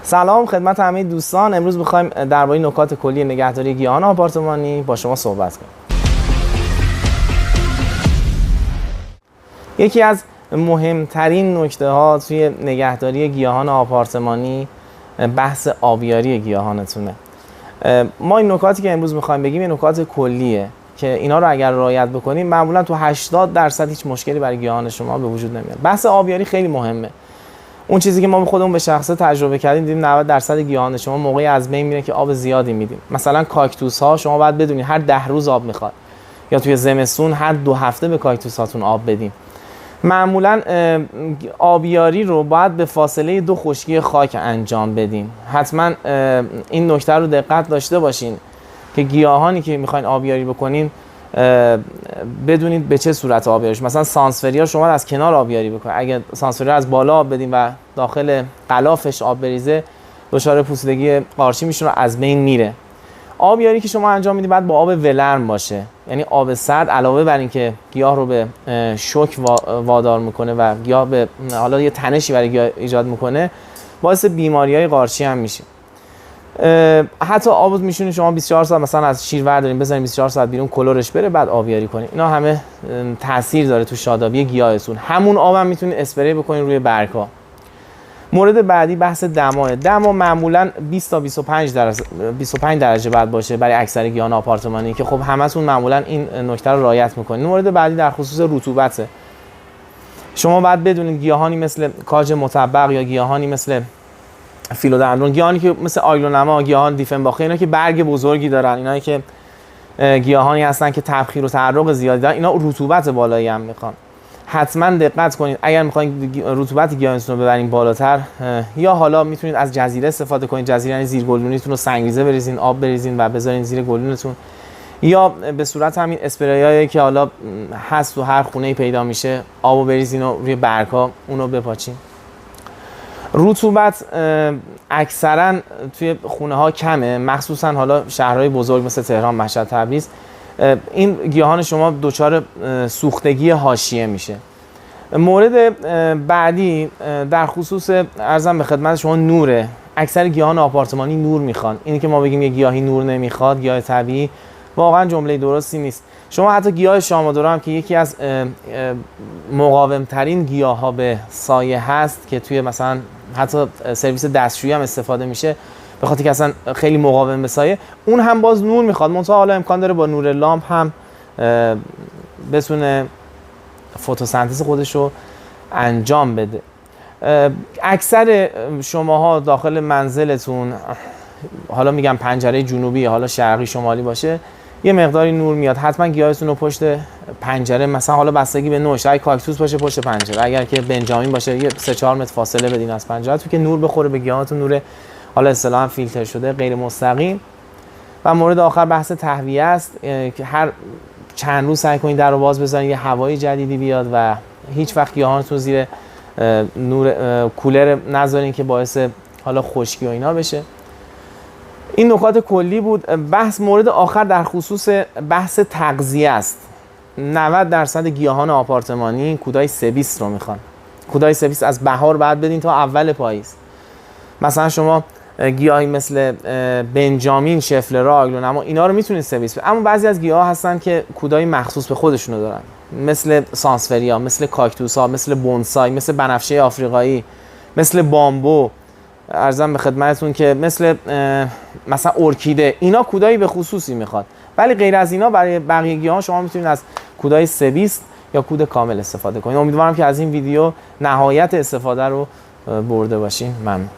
سلام خدمت همه دوستان. امروز می‌خوایم درباره نکات کلی نگهداری گیاهان آپارتمانی با شما صحبت کنیم. یکی از مهمترین نکته‌ها توی نگهداری گیاهان آپارتمانی بحث آبیاری گیاهانتونه. ما این نکاتی که امروز می‌خوایم بگیم این نکات کلیه که اینا رو اگر رعایت بکنیم معمولا تو 80% هیچ مشکلی برای گیاهان شما به وجود نمیاد. بحث آبیاری خیلی مهمه. اون چیزی که ما خودمون به شخصه تجربه کردیم دیدیم 90% گیاهان شما موقعی از بین میره که آب زیادی میدیم. مثلا کاکتوس ها شما باید بدونید هر 10 روز آب میخواد، یا توی زمستون هر 2 هفته به کاکتوس هاتون آب بدیم. معمولا آبیاری رو باید به فاصله 2 خشکی خاک انجام بدیم. حتما این نکته رو دقت داشته باشین که گیاهانی که میخواین آبیاری بکنین بدونید به چه صورت آبیاریش. مثلا سانسفریا شما از کنار آبیاری بکنید. اگه سانسفریا از بالا آب بدین و داخل غلافش آب بریزه دچار پوسیدگی قارچی میشه و از بین میره. آبیاری که شما انجام میدید باید با آب ولرم باشه، یعنی آب سرد علاوه بر اینکه گیاه رو به شوک وادار میکنه و گیاه به حالا یه تنشی برای گیاه ایجاد میکنه، باعث بیماریهای قارچی هم میشه. حتی آب میشونید شما 24 ساعت مثلا از شیرور دارین بزنید 24 ساعت بیرون کلورش بره بعد آبیاری کنید. اینا همه تاثیر داره تو شادابی گیاهتون. همون آب هم میتونید اسپری بکنید روی برگ‌ها. مورد بعدی بحث دماه. دما معمولا 20 تا 25 درجه بعد باشه برای اکثر گیاهان آپارتمانی که خب همتون معمولا این نکته رو رعایت میکنید. مورد بعدی در خصوص رطوبته. شما باید بدونید گیاهانی مثل کاج مطبق یا گیاهانی مثل فیلودندرون، گیاهانی که مثل آیلونما، گیاهان دیفنباخی، اینا که برگ بزرگی دارن، اینایی که گیاهانی هستن که تبخیر و تعرق زیادی دارن، اینا رطوبت بالایی هم میخوان. حتما دقت کنید اگر میخواین رطوبت گیاهتون رو ببرین بالاتر، یا حالا میتونید از جزیره استفاده کنید. جزیره یعنی زیر گلدونیتون رو سنگریزه بریزین، آب بریزین و بذارین زیر گلدونتون، یا به صورت همین اسپریایی که حالا هست تو هر خونه‌ای پیدا میشه، آبو بریزین و روی برگ‌ها اونو بپاچین. رطوبت اکثرا توی خونه ها کمه، مخصوصا حالا شهرهای بزرگ مثل تهران، مشهد، تبریز. این گیاهان شما دچار سوختگی حاشیه میشه. مورد بعدی در خصوص عرضم به خدمت شما نوره. اکثر گیاهان آپارتمانی نور میخوان. اینی که ما بگیم یه گیاهی نور نمیخواد، گیاه طبیعی، واقعا جمله درستی نیست. شما حتی گیاه شامادورا هم که یکی از مقاومترین گیاه ها به سایه هست که توی مثلا حتی سرویس دستشویی هم استفاده میشه به خاطر که اصلا خیلی مقاوم به سایه، اون هم باز نور میخواد. منتها حالا امکان داره با نور لامپ هم بتونه فتوسنتز خودش رو انجام بده. اکثر شماها داخل منزلتون، حالا میگم پنجره جنوبی حالا شرقی شمالی باشه، یه مقداری نور میاد. حتما گیاهتون رو پشت پنجره، مثلا حالا بستگی به نوعش، اگه کاکتوس باشه پشت پنجره، اگر که بنجامین باشه یه 3-4 متر فاصله بدین از پنجره تو که نور بخوره به گیاهاتون، نور حالا اصطلاحاً فیلتر شده غیر مستقیم. و مورد آخر بحث تهویه است که هر چند روز سعی کنید در رو باز بذارید یه هوای جدیدی بیاد و هیچ وقت گیاهانتون زیر نور کولر نذارین که باعث حالا خشکی و اینا بشه. این نکات کلی بود. بحث مورد آخر در خصوص بحث تغذیه است. 90% گیاهان آپارتمانی کودای سبیس رو میخوان. کودای سبیس از بهار بعد بدین تا اول پاییز. مثلا شما گیاهی مثل بنجامین، شفلرا، آگلونما اینا رو میتونید سبیس بدین. اما بعضی از گیاها هستن که کودای مخصوص به خودشونو دارن، مثل سانسفریا، مثل کاکتوس ها، مثل بونسای، مثل بنفشه آفریقایی، مثل بامبو، عرضم به خدمتتون که مثلا ارکیده. اینا کودایی به خصوصی میخواد. ولی غیر از اینا برای بقیه گیاهان شما میتونید از کودای سبیست یا کود کامل استفاده کنید. امیدوارم که از این ویدیو نهایت استفاده رو برده باشین. ممنون.